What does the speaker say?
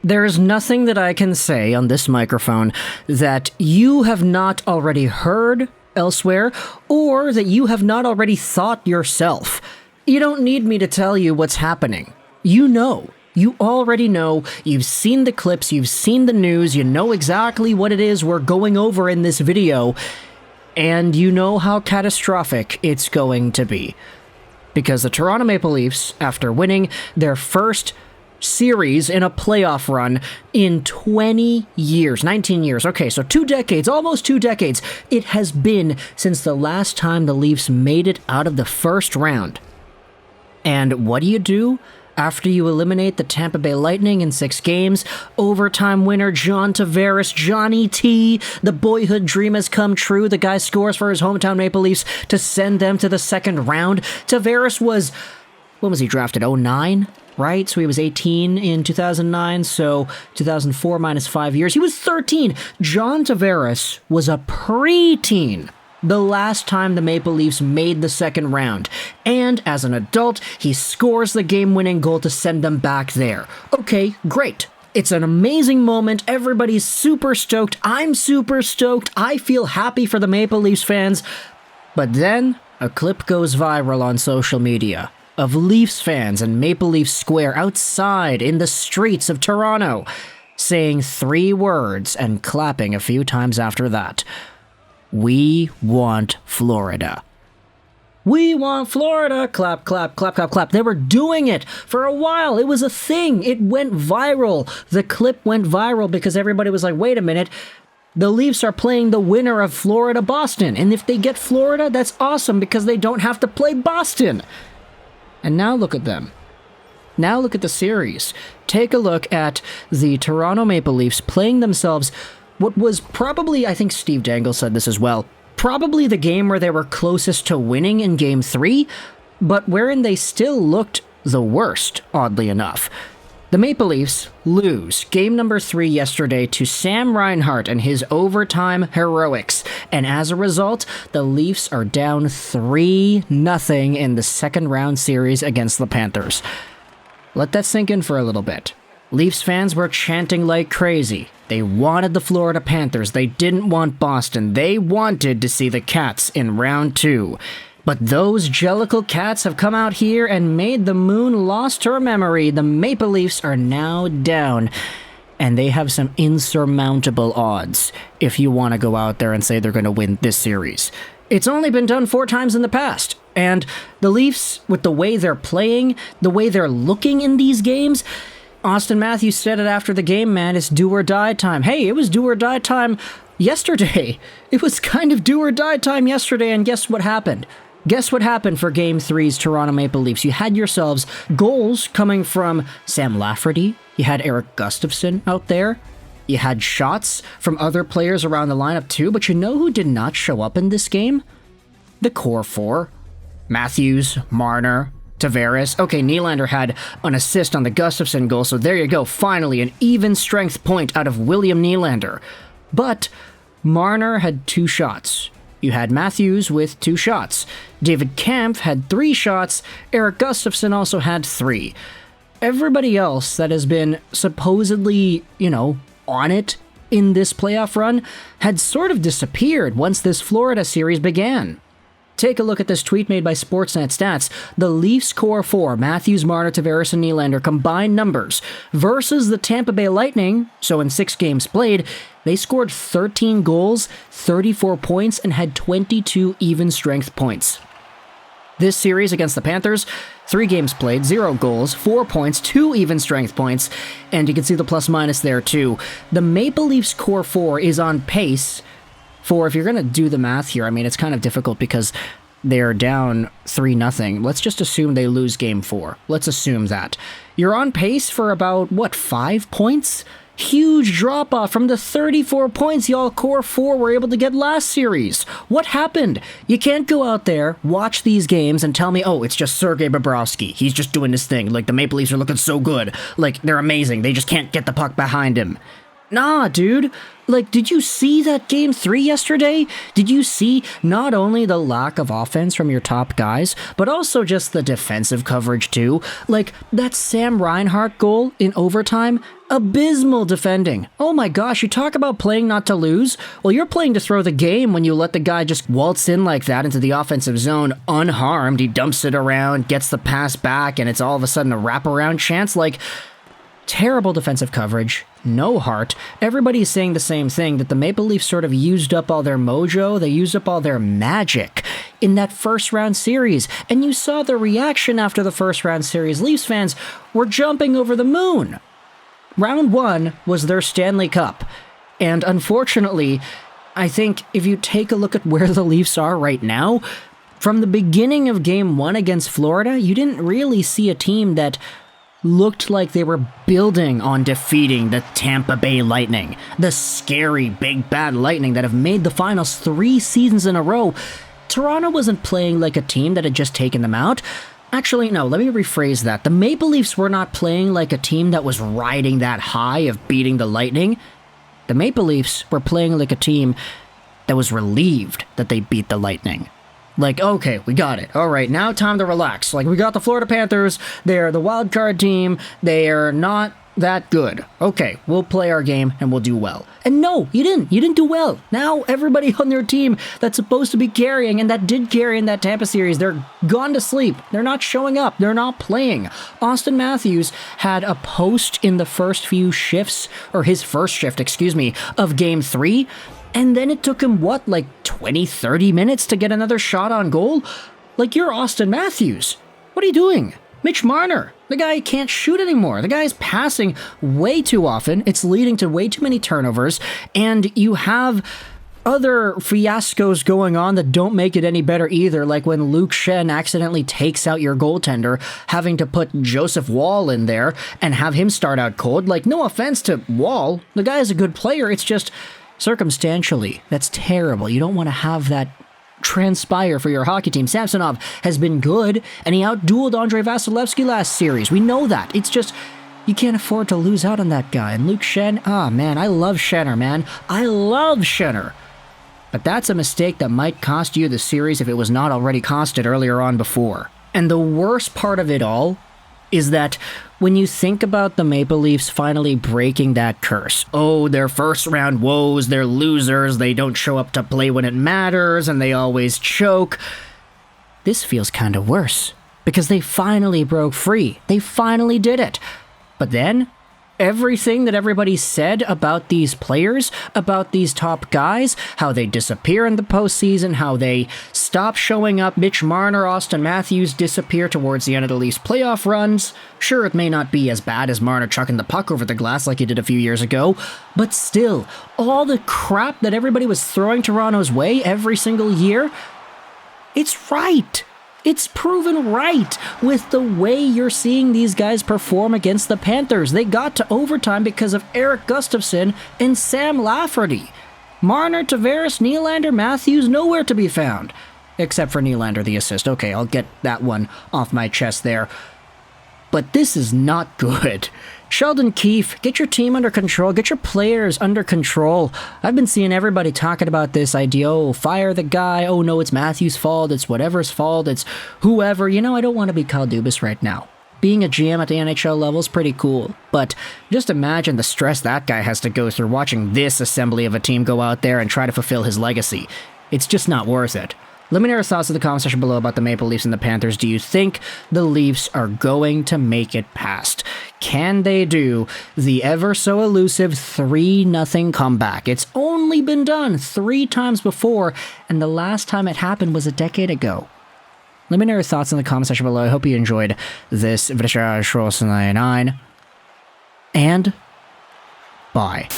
There's nothing that I can say on this microphone that you have not already heard elsewhere, or that you have not already thought yourself. You don't need me to tell you what's happening. You know. You already know. You've seen the clips, you've seen the news, you know exactly what it is we're going over in this video, and you know how catastrophic it's going to be. Because the Toronto Maple Leafs, after winning their first series in a playoff run in 20 years, 19 years. Okay, so 2 decades, almost 2 decades. It has been since the last time the Leafs made it out of the first round. And what do? After you eliminate the Tampa Bay Lightning in 6 games, overtime winner John Tavares, Johnny T, the boyhood dream has come true. The guy scores for his hometown Maple Leafs to send them to the second round. Tavares was, when was he drafted? 09? Right? So he was 18 in 2009, so 2004 minus 5 years. He was 13. John Tavares was a preteen the last time the Maple Leafs made the second round. And as an adult, he scores the game-winning goal to send them back there. Okay, great. It's an amazing moment. Everybody's super stoked. I'm super stoked. I feel happy for the Maple Leafs fans. But then a clip goes viral on social media of Leafs fans in Maple Leaf Square outside in the streets of Toronto, saying 3 words and clapping a few times after that. We want Florida. We want Florida. Clap, clap, clap, clap, clap. They were doing it for a while. It was a thing. It went viral. The clip went viral because everybody was like, wait a minute. The Leafs are playing the winner of Florida-Boston. And if they get Florida, that's awesome because they don't have to play Boston. And now look at them. Now look at the series. Take a look at the Toronto Maple Leafs playing themselves what was probably, I think Steve Dangle said this as well, probably the game where they were closest to winning in Game 3, but wherein they still looked the worst, oddly enough. The Maple Leafs lose game number 3 yesterday to Sam Reinhart and his overtime heroics, and as a result, the Leafs are down 3-0 in the second round series against the Panthers. Let that sink in for a little bit. Leafs fans were chanting like crazy. They wanted the Florida Panthers. They didn't want Boston. They wanted to see the Cats in round 2. But those Jellicle Cats have come out here and made the moon lost her memory. The Maple Leafs are now down, and they have some insurmountable odds if you want to go out there and say they're going to win this series. It's only been done 4 times in the past, and the Leafs, with the way they're playing, the way they're looking in these games, Auston Matthews said it after the game, man, it's do or die time. Hey, it was do or die time yesterday. It was kind of do or die time yesterday, and guess what happened? Guess what happened for Game 3's Toronto Maple Leafs? You had yourselves goals coming from Sam Lafferty. You had Erik Gustafsson out there. You had shots from other players around the lineup too, but you know who did not show up in this game? The core 4. Matthews, Marner, Tavares. Okay, Nylander had an assist on the Gustafsson goal, so there you go. Finally, an even strength point out of William Nylander. But Marner had 2 shots. You had Matthews with 2 shots. David Kampf had 3 shots. Erik Gustafsson also had 3. Everybody else that has been supposedly, on it in this playoff run had sort of disappeared once this Florida series began. Take a look at this tweet made by Sportsnet Stats. The Leafs core 4, Matthews, Marner, Tavares, and Nylander combined numbers versus the Tampa Bay Lightning, so in 6 games played, they scored 13 goals, 34 points, and had 22 even strength points. This series against the Panthers, 3 games played, 0 goals, 4 points, 2 even strength points, and you can see the plus-minus there too. The Maple Leafs core 4 is on pace for, if you're going to do the math here, I mean, it's kind of difficult because they're down 3-0. Let's just assume they lose Game 4. Let's assume that. You're on pace for about, 5 points? Huge drop-off from the 34 points y'all core 4 were able to get last series. What happened? You can't go out there, watch these games, and tell me, oh, it's just Sergei Bobrovsky. He's just doing his thing. Like, the Maple Leafs are looking so good. Like, they're amazing. They just can't get the puck behind him. Nah, dude. Like, did you see that Game 3 yesterday? Did you see not only the lack of offense from your top guys, but also just the defensive coverage too? Like, that Sam Reinhart goal in overtime? Abysmal defending. Oh my gosh, you talk about playing not to lose? Well, you're playing to throw the game when you let the guy just waltz in like that into the offensive zone unharmed. He dumps it around, gets the pass back, and it's all of a sudden a wraparound chance. Like, terrible defensive coverage, no heart. Everybody's saying the same thing, that the Maple Leafs sort of used up all their mojo, they used up all their magic in that first round series. And you saw the reaction after the first round series. Leafs fans were jumping over the moon. Round 1 was their Stanley Cup. And unfortunately, I think if you take a look at where the Leafs are right now, from the beginning of Game 1 against Florida, you didn't really see a team that looked like they were building on defeating the Tampa Bay Lightning, the scary big bad Lightning that have made the finals 3 seasons in a row. Toronto wasn't playing like a team that had just taken them out. Actually, no, let me rephrase that. The Maple Leafs were not playing like a team that was riding that high of beating the Lightning. The Maple Leafs were playing like a team that was relieved that they beat the Lightning. Like, okay, we got it. All right, now time to relax. Like, we got the Florida Panthers. They're the wild card team. They're not that good. Okay, we'll play our game and we'll do well. And no, you didn't. You didn't do well. Now everybody on their team that's supposed to be carrying and that did carry in that Tampa series, they're gone to sleep. They're not showing up. They're not playing. Auston Matthews had a post in the first few shifts, or his first shift, of Game 3. And then it took him, like 20, 30 minutes to get another shot on goal? Like, you're Auston Matthews. What are you doing? Mitch Marner. The guy can't shoot anymore. The guy's passing way too often. It's leading to way too many turnovers. And you have other fiascos going on that don't make it any better either, like when Luke Schenn accidentally takes out your goaltender, having to put Joseph Woll in there and have him start out cold. Like, no offense to Woll. The guy is a good player. It's just circumstantially, that's terrible. You don't want to have that transpire for your hockey team. Samsonov has been good, and he outdueled Andrei Vasilevsky last series. We know that. It's just, you can't afford to lose out on that guy. And Luke Schenn, man, I love Schenner, man. I love Schenner. But that's a mistake that might cost you the series if it was not already costed earlier on before. And the worst part of it all is that when you think about the Maple Leafs finally breaking that curse, their first round woes, they're losers, they don't show up to play when it matters, and they always choke. This feels kind of worse, because they finally broke free. They finally did it. But then, everything that everybody said about these players, about these top guys, how they disappear in the postseason, how they stop showing up, Mitch Marner, Auston Matthews disappear towards the end of the Leafs playoff runs. Sure, it may not be as bad as Marner chucking the puck over the glass like he did a few years ago, but still, all the crap that everybody was throwing Toronto's way every single year, it's right. It's proven right with the way you're seeing these guys perform against the Panthers. They got to overtime because of Erik Gustafsson and Sam Lafferty. Marner, Tavares, Nylander, Matthews, nowhere to be found. Except for Nylander, the assist. Okay, I'll get that one off my chest there. But this is not good. Sheldon Keefe, get your team under control. Get your players under control. I've been seeing everybody talking about this idea, fire the guy. Oh, no, it's Matthews' fault. It's whatever's fault. It's whoever. I don't want to be Kyle Dubas right now. Being a GM at the NHL level is pretty cool. But just imagine the stress that guy has to go through watching this assembly of a team go out there and try to fulfill his legacy. It's just not worth it. Let me know your thoughts in the comment section below about the Maple Leafs and the Panthers. Do you think the Leafs are going to make it past? Can they do the ever so elusive 3-0 comeback? It's only been done 3 times before, and the last time it happened was a decade ago. Let me know your thoughts in the comment section below. I hope you enjoyed this video. And bye.